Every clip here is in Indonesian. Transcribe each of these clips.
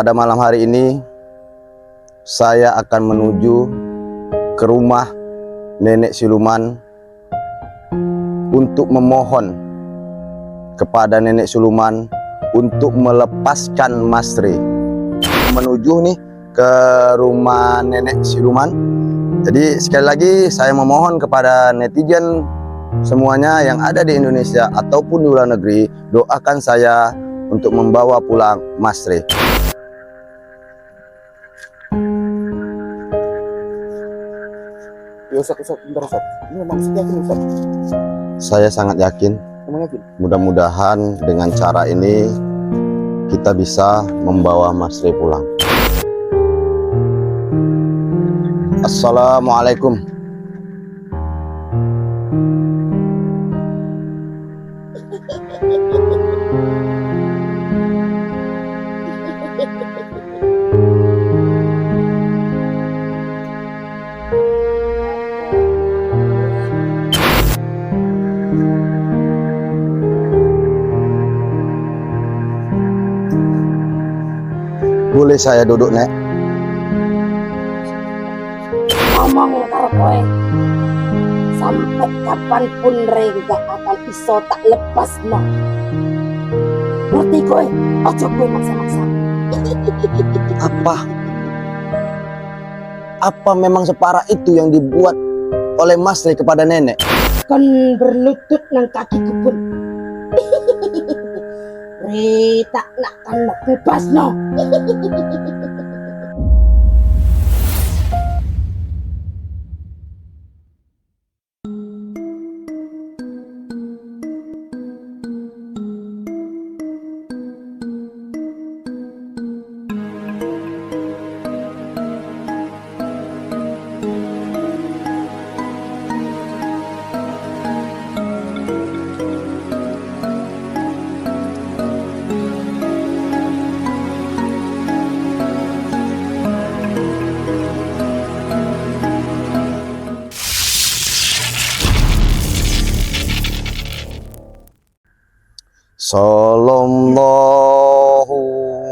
Pada malam hari ini saya akan menuju ke rumah nenek siluman untuk memohon kepada nenek siluman untuk melepaskan Mas Ri. Menuju nih ke rumah nenek siluman. Jadi sekali lagi saya memohon kepada netizen semuanya yang ada di Indonesia ataupun di luar negeri, doakan saya untuk membawa pulang Mas Ri. Ya Ustaz, bentar Ustaz. Ini maksudnya yakin Ustaz? Saya sangat yakin. Emang yakin? Mudah-mudahan dengan cara ini kita bisa membawa Mas Ri pulang. Assalamualaikum. Boleh saya duduk, Nek? Ngomong karo kowe sampai kapanpun Re gak akan iso tak lepas no. Ngerti kowe? Ojo kowe maksa-maksa. Apa memang separah itu yang dibuat oleh Mas Ri kepada nenek? Kan berlutut nang kaki kebun. Re tak nak kan bebas no. Sallallahu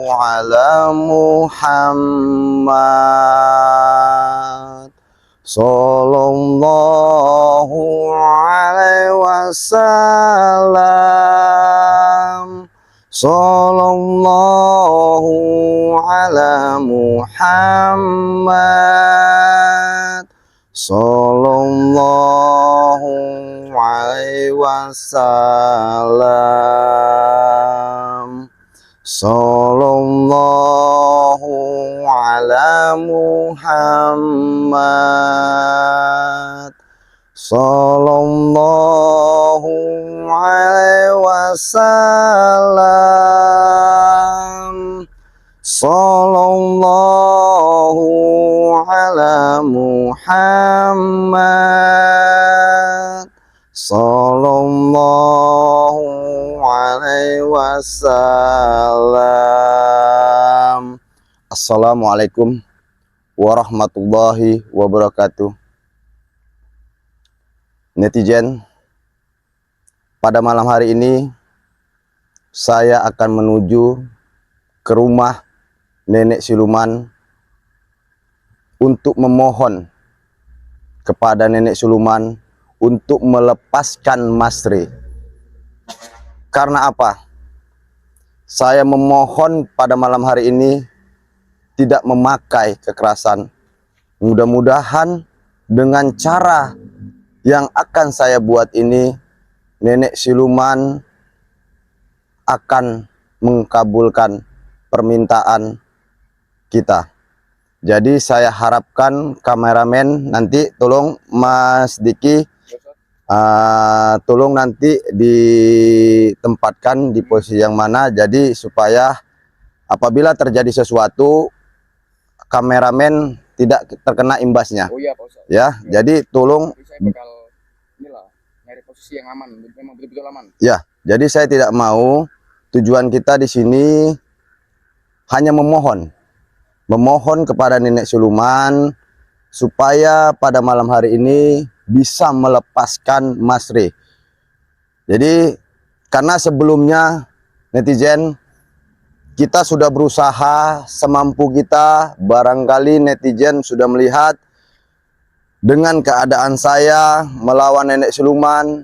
ala Muhammad, sallallahu alaihi wasallam, sallallahu ala Muhammad, sallallahu alaihi wasallam, sallallahu ala Muhammad, sallallahu alaihi wasallam, sallallahu ala Muhammad, sallallahu alaihi wasallam. Assalamualaikum warahmatullahi wabarakatuh. Netizen, pada malam hari ini saya akan menuju ke rumah nenek siluman untuk memohon kepada nenek siluman untuk melepaskan Mas Ri. Karena apa? Saya memohon pada malam hari ini tidak memakai kekerasan. Mudah-mudahan dengan cara yang akan saya buat ini, nenek siluman akan mengkabulkan permintaan kita. Jadi saya harapkan kameramen nanti tolong Mas Diki, tolong nanti ditempatkan di posisi yang mana, jadi supaya apabila terjadi sesuatu kameramen tidak terkena imbasnya. Oh iya Pak Ustaz. Ya, Ya. jadi tolong. Jadi saya bakal inilah nyari posisi yang aman, memang betul-betul aman. Ya, jadi saya tidak mau, tujuan kita di sini hanya memohon kepada nenek siluman supaya pada malam hari ini bisa melepaskan Mas Ri. Jadi karena sebelumnya netizen kita sudah berusaha semampu kita. Barangkali netizen sudah melihat dengan keadaan saya melawan nenek siluman.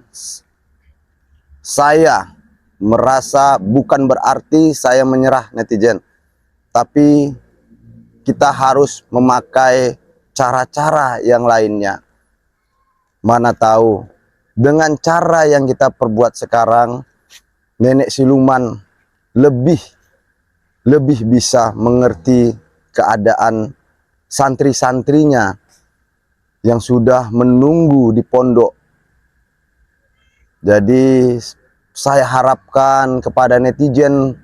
Saya merasa bukan berarti saya menyerah netizen, tapi kita harus memakai cara-cara yang lainnya. Mana tahu dengan cara yang kita perbuat sekarang, nenek siluman lebih bisa mengerti keadaan santri-santrinya yang sudah menunggu di pondok. Jadi saya harapkan kepada netizen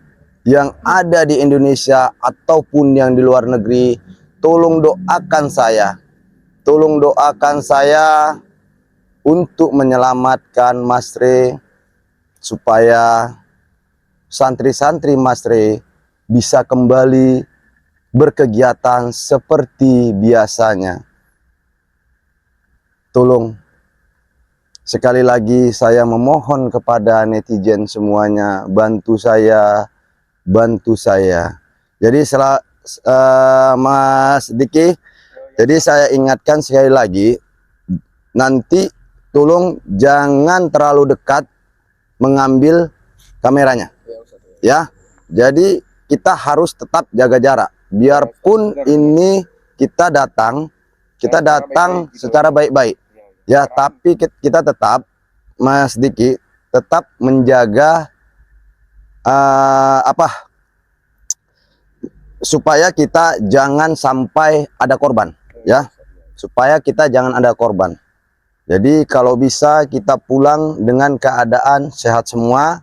yang ada di Indonesia ataupun yang di luar negeri, tolong doakan saya. Tolong doakan saya untuk menyelamatkan Mas Re, supaya santri-santri Mas Re bisa kembali berkegiatan seperti biasanya. Tolong, sekali lagi saya memohon kepada netizen semuanya, bantu saya, bantu saya. Jadi Mas Diki, jadi saya ingatkan sekali lagi, nanti tolong jangan terlalu dekat mengambil kameranya, ya. Jadi kita harus tetap jaga jarak, biarpun ini kita datang secara baik-baik, ya. Tapi kita tetap, Mas Diki, tetap menjaga supaya kita jangan sampai ada korban, ya. Supaya kita jangan ada korban. Jadi kalau bisa kita pulang dengan keadaan sehat semua.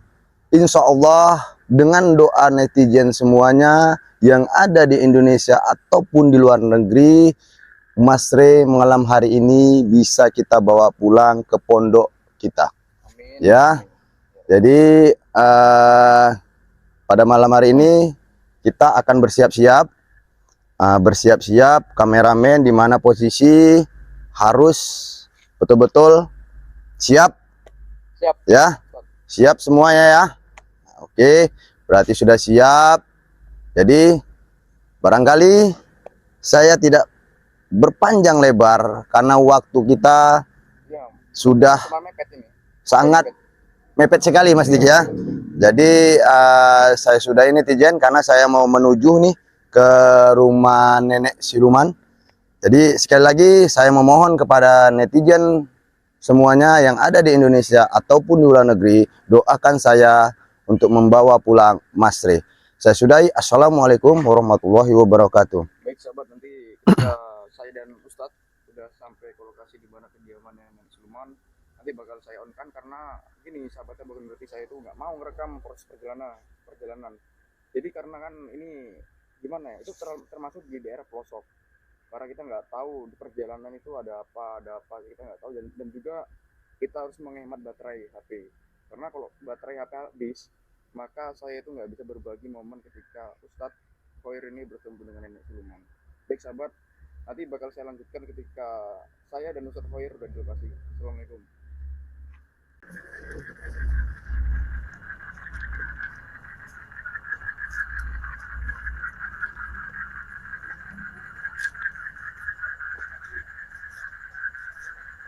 Insya Allah dengan doa netizen semuanya yang ada di Indonesia ataupun di luar negeri, Mas Re malam hari ini bisa kita bawa pulang ke pondok kita. Amin. Ya. Jadi pada malam hari ini kita akan bersiap-siap, kameramen di mana posisi harus betul-betul siap, ya, siap semuanya ya. Oke, berarti sudah siap. Jadi barangkali saya tidak berpanjang lebar karena waktu kita sudah sangat mepet sekali Mas Diki ya. Jadi saya sudah ini netizen karena saya mau menuju nih ke rumah nenek siluman. Jadi sekali lagi saya memohon kepada netizen semuanya yang ada di Indonesia ataupun di luar negeri, doakan saya untuk membawa pulang Mas Re. Saya sudahi. Assalamualaikum warahmatullahi wabarakatuh. Baik sahabat, nanti ketika saya dan Ustadz sudah sampai ke lokasi di mana kediamannya nenek siluman, nanti bakal saya on kan, karena gini sahabatnya, bukan berarti saya itu nggak mau ngerekam proses perjalanan. Jadi karena kan ini gimana ya, itu termasuk di daerah pelosok, karena kita nggak tahu di perjalanan itu ada apa kita nggak tahu, dan juga kita harus menghemat baterai HP, karena kalau baterai HP habis maka saya itu nggak bisa berbagi momen ketika Ustadz Khoir ini bertemu dengan nenek siluman. Baik sahabat, nanti bakal saya lanjutkan ketika saya dan Ustadz Khoir udah di lokasi. Assalamualaikum.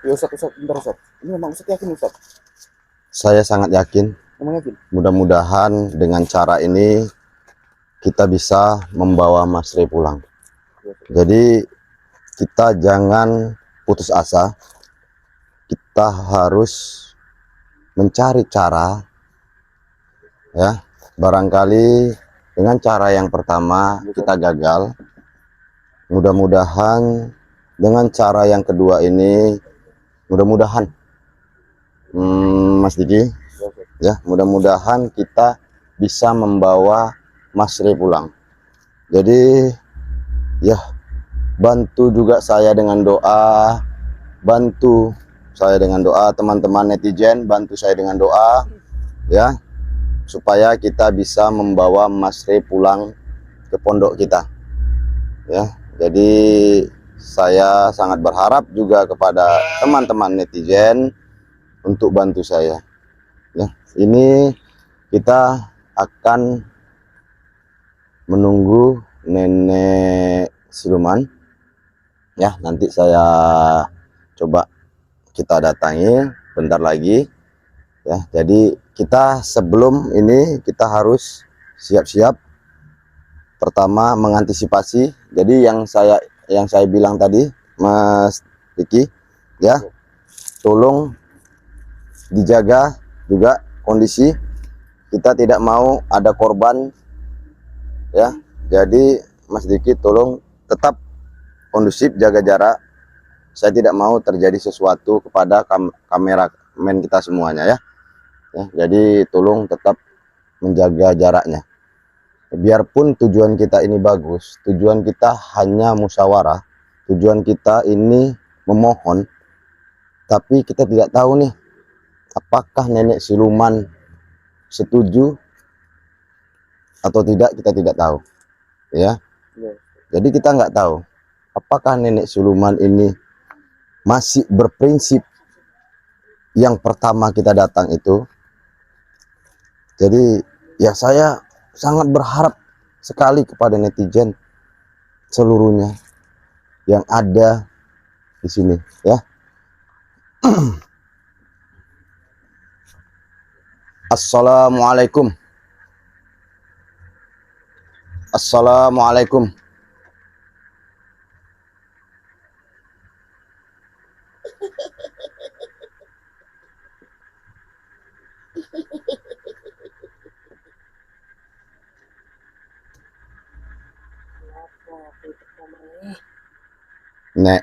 Ya Ustadz, bentar Ustadz. Ini memang Ustadz yakin Ustadz? Saya sangat yakin. Memang yakin? Mudah-mudahan dengan cara ini kita bisa membawa Mas Re pulang. Jadi kita jangan putus asa. Kita harus mencari cara, ya. Barangkali dengan cara yang pertama kita gagal. Mudah-mudahan dengan cara yang kedua ini, mudah-mudahan Mas Diki, ya, mudah-mudahan kita bisa membawa Mas Re pulang. Jadi ya, bantu juga saya dengan doa, bantu saya dengan doa, teman-teman netizen bantu saya dengan doa, ya, supaya kita bisa membawa Mas Re pulang ke pondok kita, ya. Jadi saya sangat berharap juga kepada teman-teman netizen untuk bantu saya, ya. Ini kita akan menunggu nenek siluman. Ya, nanti saya coba kita datangi bentar lagi. Ya, jadi kita sebelum ini kita harus siap-siap. Pertama mengantisipasi. Jadi yang saya bilang tadi, Mas Diki, ya, tolong dijaga juga kondisi. Kita tidak mau ada korban, ya. Jadi Mas Diki tolong tetap kondusif, jaga jarak. Saya tidak mau terjadi sesuatu kepada kameramen kita semuanya, ya. Jadi tolong tetap menjaga jaraknya. Biarpun tujuan kita ini bagus, tujuan kita hanya musyawarah, tujuan kita ini memohon, tapi kita tidak tahu nih, apakah nenek siluman setuju atau tidak, kita tidak tahu, ya. Jadi kita nggak tahu apakah nenek siluman ini masih berprinsip yang pertama kita datang itu. Jadi ya saya sangat berharap sekali kepada netizen seluruhnya yang ada di sini, ya. Assalamualaikum. Assalamualaikum. Nek,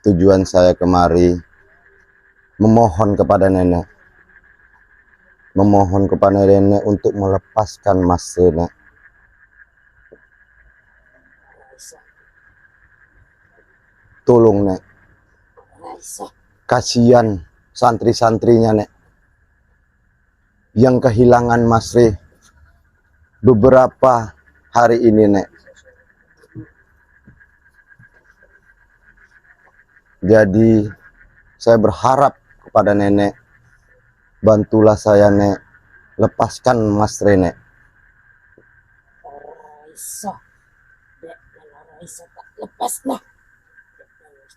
tujuan saya kemari memohon kepada nenek, memohon kepada nenek untuk melepaskan Mas Nek. Tolong Nek, kasihan santri-santrinya Nek, yang kehilangan Mas Re beberapa hari ini Nek. Jadi saya berharap kepada nenek, bantulah saya Nek, lepaskan Mas Re Nek. Raisa, dek Raisa tak lepas nah.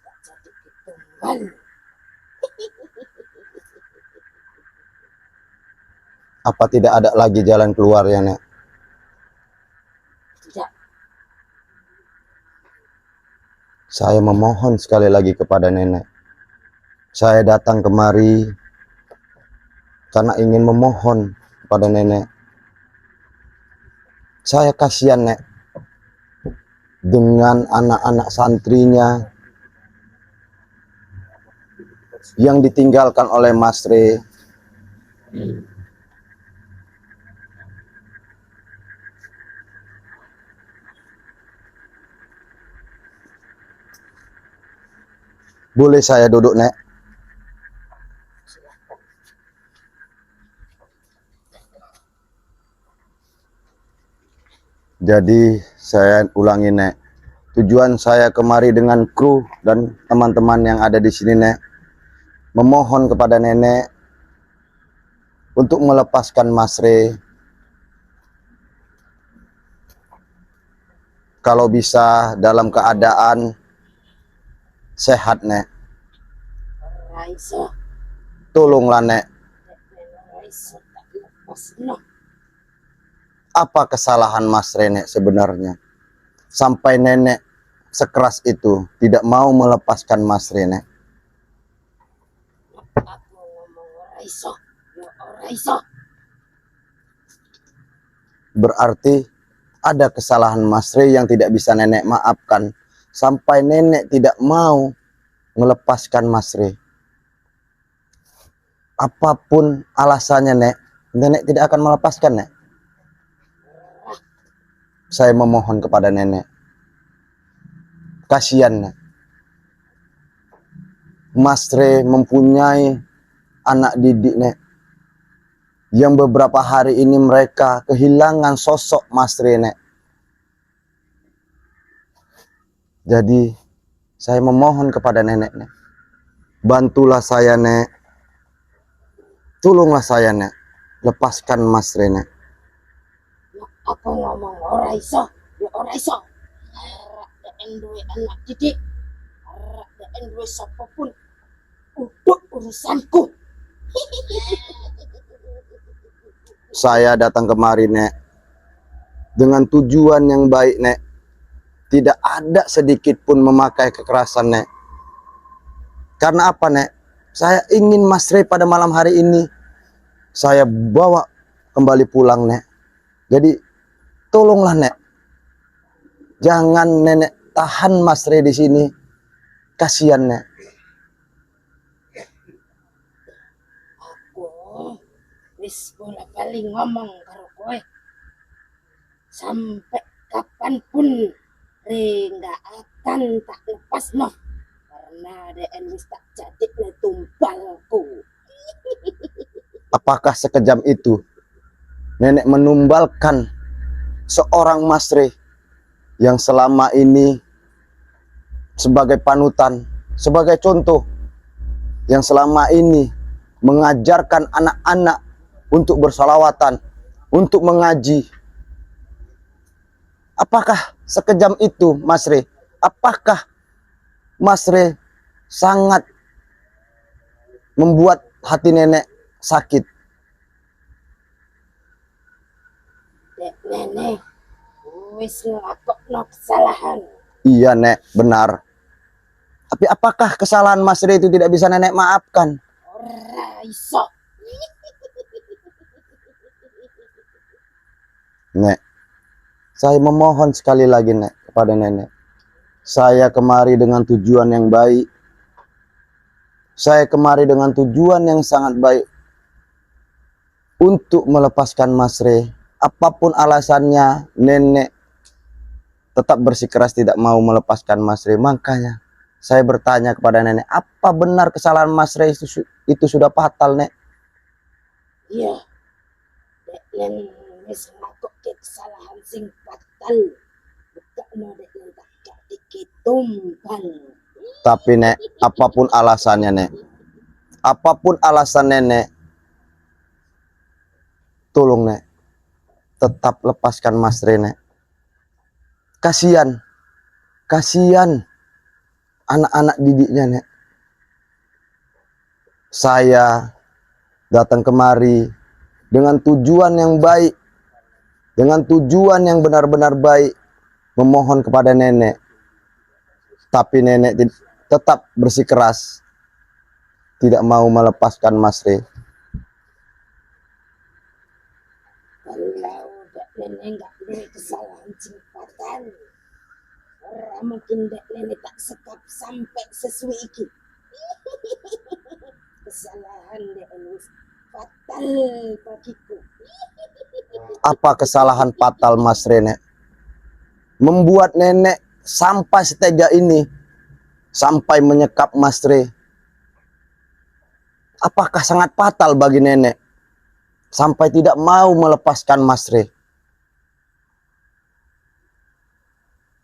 Tak jadi ketumban. Apa tidak ada lagi jalan keluar ya Nek? Tidak. Saya memohon sekali lagi kepada nenek. Saya datang kemari karena ingin memohon kepada nenek. Saya kasihan Nek dengan anak-anak santrinya yang ditinggalkan oleh Mas Re. Boleh saya duduk Nek? Jadi saya ulangi Nek, tujuan saya kemari dengan kru dan teman-teman yang ada di sini Nek, memohon kepada nenek untuk melepaskan Mas Re. Kalau bisa dalam keadaan sehat Nek. Raisa, Tolonglah Nek. Raisa tak lepas nah. Apa kesalahan Mas Re Nek sebenarnya? Sampai nenek sekeras itu tidak mau melepaskan Mas Re Nek. Aku ngomong Raisa, ya Raisa. Berarti ada kesalahan Mas Re yang tidak bisa nenek maafkan. Sampai nenek tidak mau melepaskan Mas Re. Apapun alasannya Nek, nenek tidak akan melepaskan Nek. Saya memohon kepada nenek. Kasihan Nek. Mas Re mempunyai anak didik Nek, yang beberapa hari ini mereka kehilangan sosok Mas Re Nek. Jadi saya memohon kepada nenek Nek, bantulah saya Nek, tolonglah saya Nek, lepaskan Mas Re Nek. Ya aku ngomong ora iso, ya ora iso. Arek dek duwe anak didik, arek dek duwe sapa pun, uduk urusanku. Saya datang kemari, Nek, dengan tujuan yang baik, Nek. Tidak ada sedikit pun memakai kekerasan, Nek. Karena apa, Nek? Saya ingin Mas Rey pada malam hari ini saya bawa kembali pulang, Nek. Jadi tolonglah, Nek. Jangan Nenek tahan Mas Rey di sini. Kasihan, Nek. Aku wis bola-bali ngomong karo kowe. Sampai kapanpun Re nggak akan tak lepas no. Karena DN wis tak jadi tumbalku. Apakah sekejam itu Nenek menumbalkan seorang Mas Rey yang selama ini sebagai panutan, sebagai contoh, yang selama ini mengajarkan anak-anak untuk bersalawatan, untuk mengaji. Apakah sekejam itu, Mas Rey? Apakah Mas Rey sangat membuat hati Nenek sakit? Dek Nenek wis nglakokno kesalahan. Iya, Nek, benar. Tapi apakah kesalahan Mas Rey itu tidak bisa Nenek maafkan? Ora iso. Nek, saya memohon sekali lagi, Nek, kepada Nenek. Saya kemari dengan tujuan yang baik. Saya kemari dengan tujuan yang sangat baik untuk melepaskan Mas Rey. Apapun alasannya, Nenek tetap bersikeras tidak mau melepaskan Mas Rey. Makanya saya bertanya kepada Nenek, apa benar kesalahan Mas Rey itu sudah fatal, Nek? Iya. Dek Nen wis nglakokke kesalahan sing fatal. Bukakno dek Nen tak jadi tumbal. Tapi, Nek, apapun alasannya, Nek, apapun alasan Nenek, tolong, Nek, tetap lepaskan Mas Rey, Nek. Kasihan anak-anak didiknya, Nek. Saya datang kemari dengan tujuan yang baik, dengan tujuan yang benar-benar baik, memohon kepada Nenek. Tapi Nenek tetap bersikeras tidak mau melepaskan Mas Rey. Kalau dek Nenek enggak duwe kesalahan sing fatal. Ora mungkin dek Nenek tak sekap sampai sesuai iki. Kesalahan dek wis fatal bagiku. Apa kesalahan fatal Mas Rey, Nek? Membuat Nenek sampai setega ini, sampai menyekap Mas Rey. Apakah sangat fatal bagi Nenek sampai tidak mau melepaskan Mas Rey?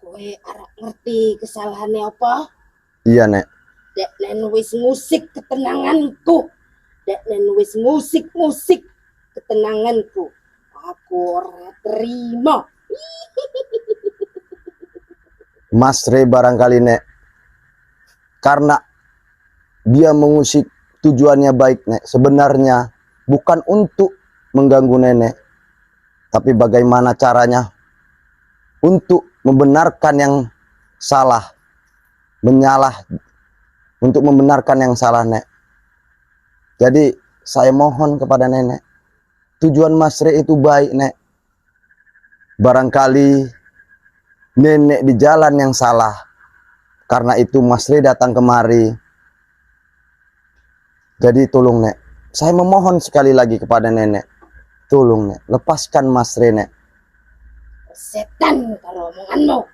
Kowe arep ngerti kesalahannya apa? Iya, Nek. Dek Nen wis ngusik ketenanganku. Dek Nen wis musik ketenanganku. Aku ora terima. Mas Rey barangkali, Nek, karena dia mengusik tujuannya baik, Nek. Sebenarnya bukan untuk mengganggu Nenek, tapi bagaimana caranya untuk membenarkan yang salah, untuk membenarkan yang salah, Nek. Jadi saya mohon kepada Nenek, tujuan Mas Rey itu baik, Nek. Barangkali Nenek di jalan yang salah, karena itu Mas Rey datang kemari. Jadi tolong, Nek, saya memohon sekali lagi kepada Nenek, tolong, Nek, lepaskan Mas Rey, Nek. Setan kalau omonganmu.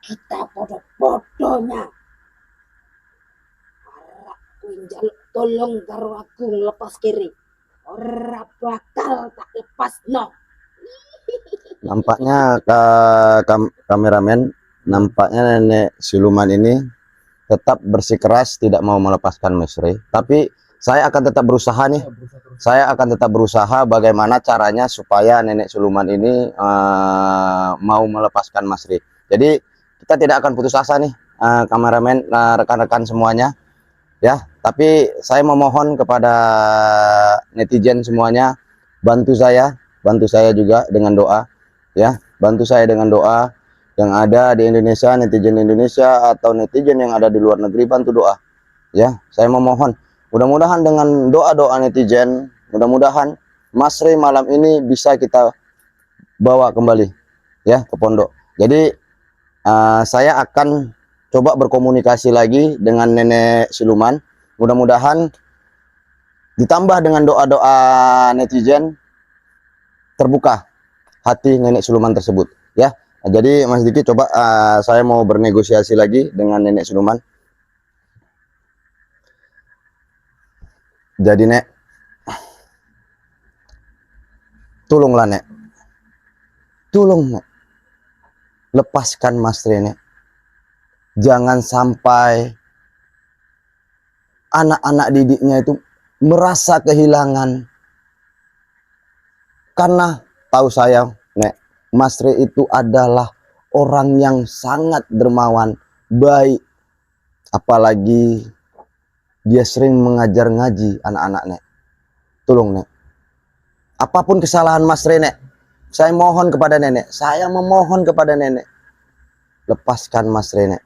Kita bodoh-bodohnya. Ora kuwi njaluk tolong karo aku ngelepas kiri. Ora bakal tak lepas no. Nampaknya kameramen, nampaknya Nenek siluman ini tetap bersikeras tidak mau melepaskan Mas Rey. Tapi Saya akan tetap berusaha nih. Berusaha terus. Saya akan tetap berusaha bagaimana caranya supaya nenek Suluman ini mau melepaskan Mas Ri. Jadi kita tidak akan putus asa nih, kameramen, rekan-rekan semuanya, ya. Tapi saya memohon kepada netizen semuanya, bantu saya juga dengan doa, ya. Bantu saya dengan doa. Yang ada di Indonesia, netizen Indonesia atau netizen yang ada di luar negeri, bantu doa, ya. Saya memohon. Mudah-mudahan dengan doa-doa netizen, mudah-mudahan Mas Ri malam ini bisa kita bawa kembali, ya, ke pondok. Jadi saya akan coba berkomunikasi lagi dengan nenek Siluman. Mudah-mudahan ditambah dengan doa-doa netizen, terbuka hati nenek Siluman tersebut, ya. Jadi Mas Diki, coba saya mau bernegosiasi lagi dengan nenek Siluman. Jadi Nek, tolonglah Nek, tolong Nek, lepaskan Mas Ri Nek. Jangan sampai anak-anak didiknya itu merasa kehilangan. Karena tahu saya Nek, Mas Ri itu adalah orang yang sangat dermawan, baik, apalagi dia sering mengajar ngaji anak-anak Nek. Tolong Nek, apapun kesalahan Mas Ri Nek, saya mohon kepada nenek, saya memohon kepada nenek, lepaskan Mas Ri Nek.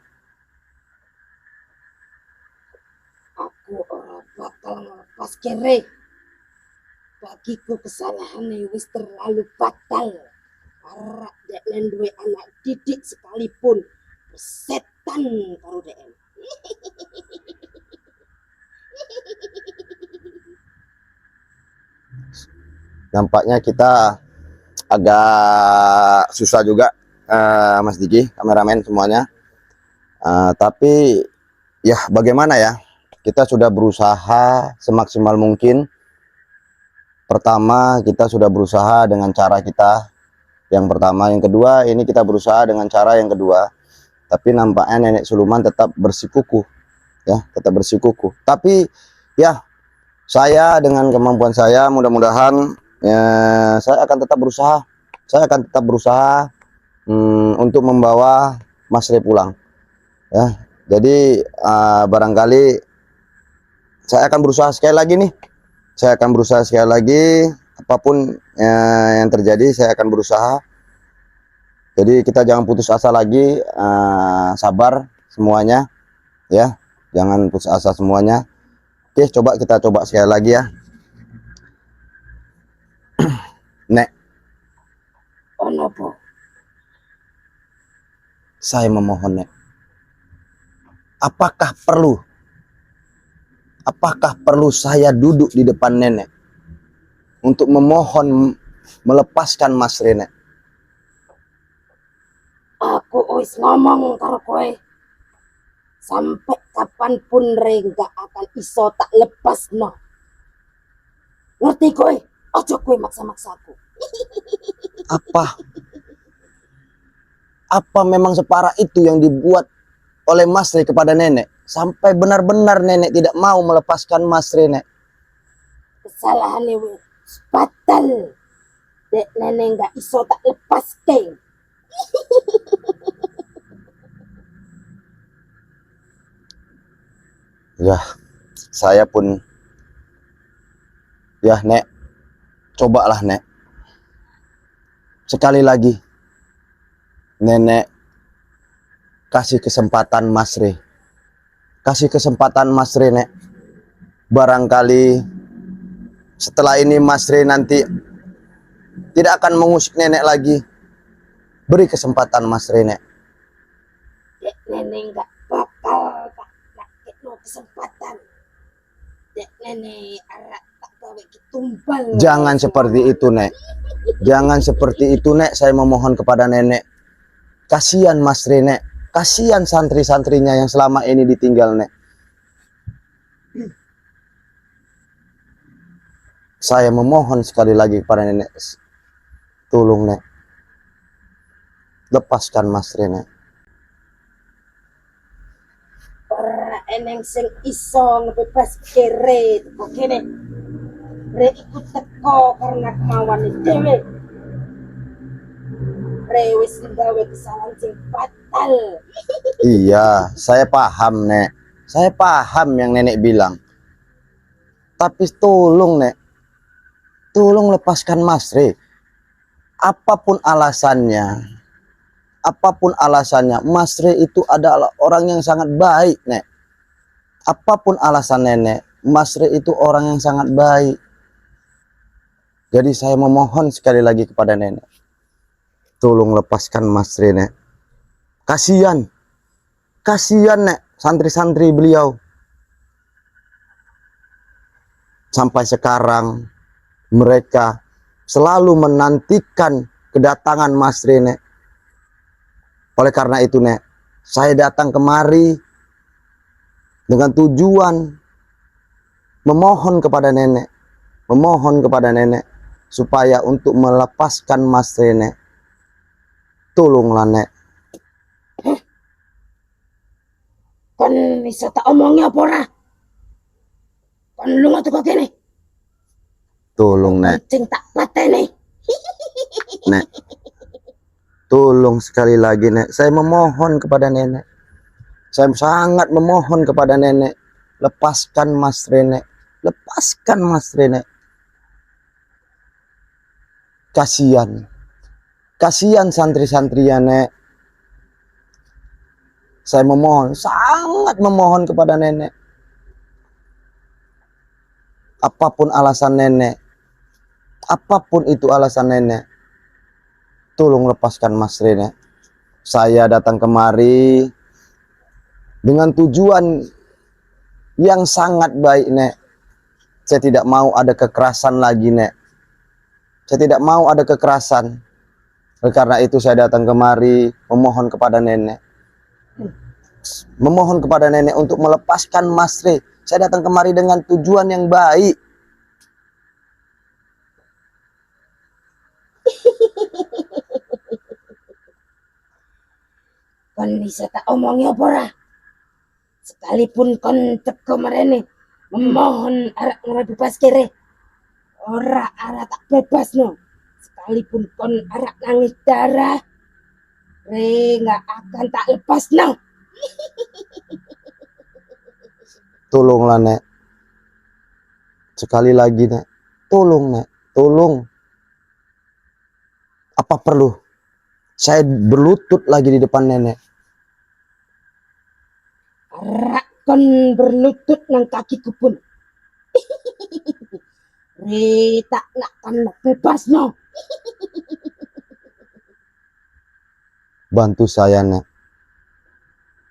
Aku ora bakal ngelepas kere. Bagiku kesalahan wis terlalu fatal. Arek deknen duwe anak didik sekalipun setan karo deknen. Nampaknya kita agak susah juga, Mas Diki, kameramen semuanya. Tapi ya bagaimana ya, kita sudah berusaha semaksimal mungkin. Pertama, kita sudah berusaha dengan cara kita yang pertama, yang kedua ini kita berusaha dengan cara yang kedua. Tapi nampaknya nenek Suluman tetap bersikukuh, ya, tetap bersikukuh. Tapi ya, saya dengan kemampuan saya, mudah-mudahan ya, saya akan tetap berusaha. Saya akan tetap berusaha untuk membawa Mas Ri pulang, ya. Jadi barangkali saya akan berusaha sekali lagi nih. Saya akan berusaha sekali lagi, apapun yang terjadi saya akan berusaha. Jadi kita jangan putus asa lagi, sabar semuanya, ya. Jangan putus asa semuanya. Oke, kita coba sekali lagi ya. Nek, Ono po. saya memohon Nek. Apakah perlu saya duduk di depan nenek untuk memohon melepaskan Mas Ri Nek? Aku wis ngomong karo kowe. Sampai kapanpun Re gak akan iso tak lepas no. Ngerti kowe? Ojo kowe maksa-maksaku. Apa memang separah itu yang dibuat oleh Mas Ri kepada nenek sampai benar-benar nenek tidak mau melepaskan Mas Ri Nek? Kesalahan wis fatal. Dek nenek gak iso tak lepas ke. Ya, saya pun ya Nek, cobalah Nek. Sekali lagi nenek kasih kesempatan Mas Ri. Kasih kesempatan Mas Ri Nek. Barangkali setelah ini Mas Ri nanti tidak akan mengusik nenek lagi. Beri kesempatan Mas Ri Nek. Dek nenek gak bakal tak no kesempatan. Dek nenek arak tak gawe kitumbal. Jangan seperti itu Nek. Jangan seperti itu Nek. Saya memohon kepada nenek. Kasihan Mas Ri Nek. Kasihan santri-santrinya yang selama ini ditinggal Nek. Saya memohon sekali lagi kepada nenek. Tolong Nek. Lepaskan Mas Ri Nek. Ora eneng sing iso ngebebas kere teko kene. Re ikut teko karena kemauan dhewe. Re wis nggawe kesalahan sing fatal. Iya, saya paham, Nek. Saya paham yang nenek bilang. Tapi tolong, Nek. Tolong lepaskan Mas Re. Apapun alasannya, Mas Re itu adalah orang yang sangat baik, Nek. Apapun alasan nenek, Mas Re itu orang yang sangat baik. Jadi saya memohon sekali lagi kepada nenek, tolong lepaskan Mas Re, Nek. Kasihan, Nek, santri-santri beliau. Sampai sekarang mereka selalu menantikan kedatangan Mas Re, Nek. Oleh karena itu, Nek, saya datang kemari dengan tujuan memohon kepada nenek, supaya untuk melepaskan Mas Re, Nek. Tolonglah, Nek. Kon bisa tak omongnya apa ora? Kon lunga teko kene. Tolong, Nek. Kucing tak pateni. Nek. Tolong sekali lagi, Nek. Saya memohon kepada nenek. Saya sangat memohon kepada nenek. Lepaskan Mas Re, Nek. Lepaskan Mas Re, Nek. Kasihan santri-santrinya, Nek. Saya memohon, sangat memohon kepada nenek. Apapun alasan nenek, apapun itu alasan nenek, tolong lepaskan Mas Re, Nek. Saya datang kemari dengan tujuan yang sangat baik, Nek. Saya tidak mau ada kekerasan lagi, Nek. Saya tidak mau ada kekerasan. Oleh karena itu saya datang kemari memohon kepada nenek. Memohon kepada nenek untuk melepaskan Mas Re. Saya datang kemari dengan tujuan yang baik. Kon bisa tak omongnya apa ora? Sekalipun kon teko marene memohon arek ngebebas kere. Ora tak bebas no. Sekalipun kon arek nangis darah, Re nggak akan tak lepas no. Tolonglah, Nek. Sekali lagi, Nek. Tolong, Nek. Tolong. Apa perlu saya berlutut lagi di depan nenek? Rak kon berlutut nang kakiku pun. Re tak nak kan bebas no. Bantu saya, Nek.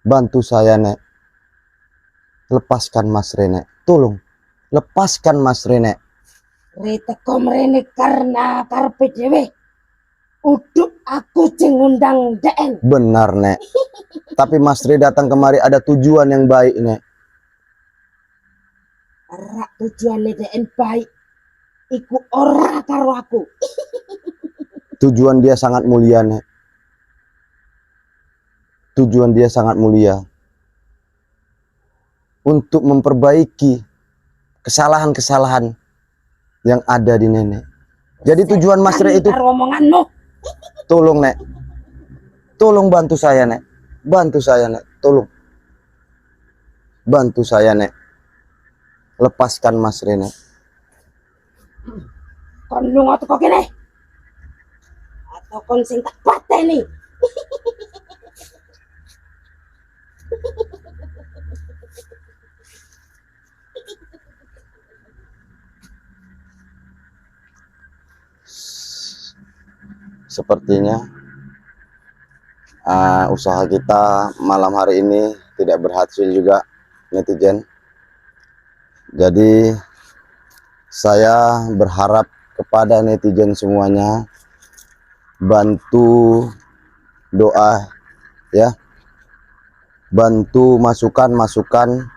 Bantu saya, Nek. Lepaskan Mas Re, Nek. Tolong. Lepaskan Mas Re, Nek. Re teko mrene karena karepe dhewe. Uduk aku sing ngundang DN. Benar, Nek. Tapi Mas Re datang kemari ada tujuan yang baik, Nek. Rak tujuane DN baik. Iku ora karo aku. Tujuan dia sangat mulia, Nek. Tujuan dia sangat mulia. Untuk memperbaiki kesalahan-kesalahan yang ada di nenek. Jadi tujuan Mas Re itu... Omonganmu. Tolong, Nek. Tolong bantu saya, Nek. Bantu saya, Nek. Tolong. Bantu saya, Nek. Lepaskan Mas Re, Nek. Kon lunga teko kene. Atau kon sing tak pateni. Sepertinya usaha kita malam hari ini tidak berhasil juga, netizen. Jadi saya berharap kepada netizen semuanya, bantu doa ya, bantu masukan-masukan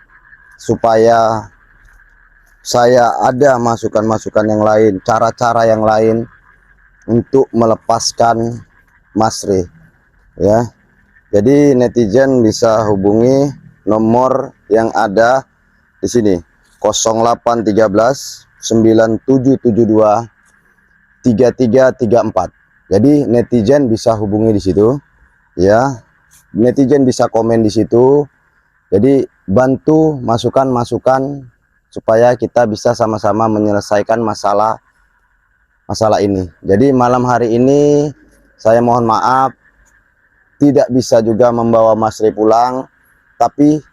supaya saya ada masukan-masukan yang lain, cara-cara yang lain untuk melepaskan Mas Re, ya. Jadi netizen bisa hubungi nomor yang ada di sini 0813 9772 3334. Jadi netizen bisa hubungi di situ ya, netizen bisa komen di situ. Jadi bantu masukan-masukan supaya kita bisa sama-sama menyelesaikan masalah ini. Jadi malam hari ini saya mohon maaf tidak bisa juga membawa Mas Rey pulang, tapi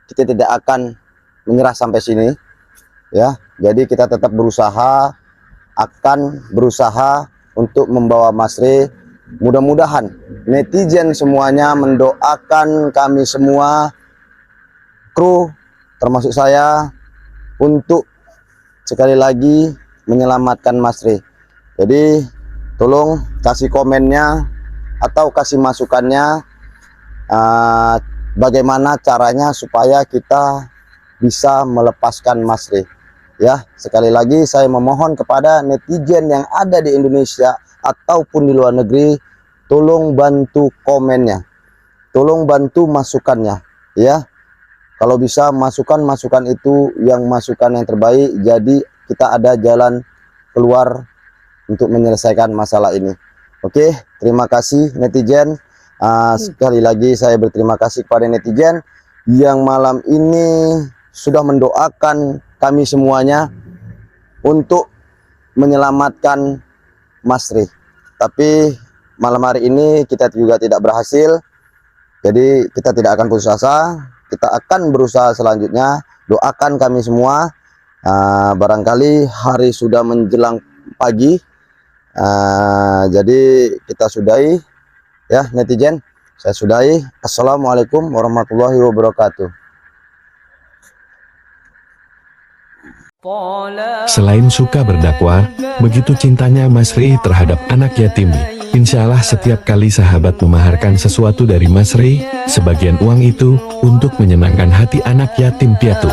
kita tidak akan menyerah sampai sini ya. Jadi kita tetap akan berusaha untuk membawa Mas Rey. Mudah-mudahan netizen semuanya mendoakan kami semua, kru termasuk saya, untuk sekali lagi menyelamatkan Mas Rey. Jadi tolong kasih komennya atau kasih masukannya, bagaimana caranya supaya kita bisa melepaskan Mas Rey. Ya, sekali lagi saya memohon kepada netizen yang ada di Indonesia ataupun di luar negeri, tolong bantu komennya, tolong bantu masukannya ya. Kalau bisa masukan itu yang masukan yang terbaik, jadi kita ada jalan keluar untuk menyelesaikan masalah ini. Oke, terima kasih netizen. Sekali lagi saya berterima kasih kepada netizen yang malam ini sudah mendoakan kami semuanya untuk menyelamatkan Mas Rey. Tapi malam hari ini kita juga tidak berhasil. Jadi kita tidak akan putus asa. Kita akan berusaha selanjutnya. Doakan kami semua. Barangkali hari sudah menjelang pagi. Jadi kita sudahi ya netizen. Saya sudahi. Assalamualaikum warahmatullahi wabarakatuh. Selain suka berdakwah, begitu cintanya Mas Rey terhadap anak yatim. Insya Allah setiap kali sahabat memaharkan sesuatu dari Mas Rey, sebagian uang itu untuk menyenangkan hati anak yatim piatu.